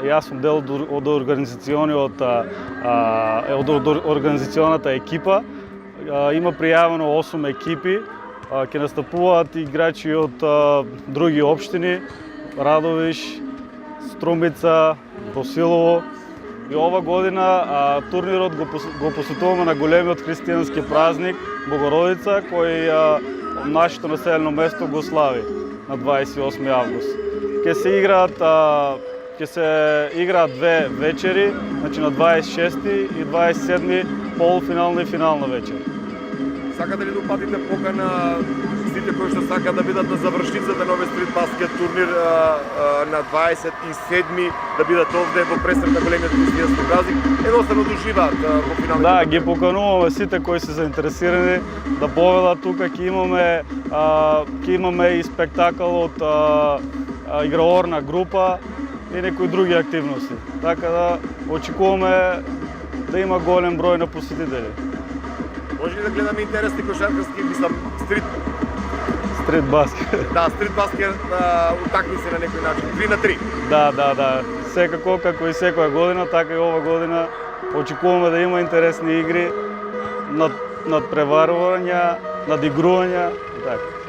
Јас сум дел од организационата екипа. Има пријавено 8 екипи. Ќе настапуваат играчи од други општини, Радовиш, Струмица, Босилово. И ова година турнирот го посветуваме на големиот христијански празник Богородица, кој нашето населено место го слави на 28 август. Ќе се играат две вечери, значи на 26 и 27 полуфинална и финална вечер. Сакате ли да упатите покана сите кои што сакаат да бидат на завршницата на овој стрит баскет турнир на 27-ми, да бидат овде во пресрет на големиот христијански празник, едноставно да уживаат во финалните? Да, ги покануваме сите кои се заинтересирани да поведат тука. Ќе имаме и спектакл од играорна група и некои други активности. Така да очекуваме да има голем број на посетители. Може ли да гледаме интересни кошаркарски, стрит баскет? Да, стрит баскет утакмици на некој начин, 3 на 3. Да. Секако, како и секоја година, така и ова година очекуваме да има интересни игри, надпреварувања, надигрувања и така.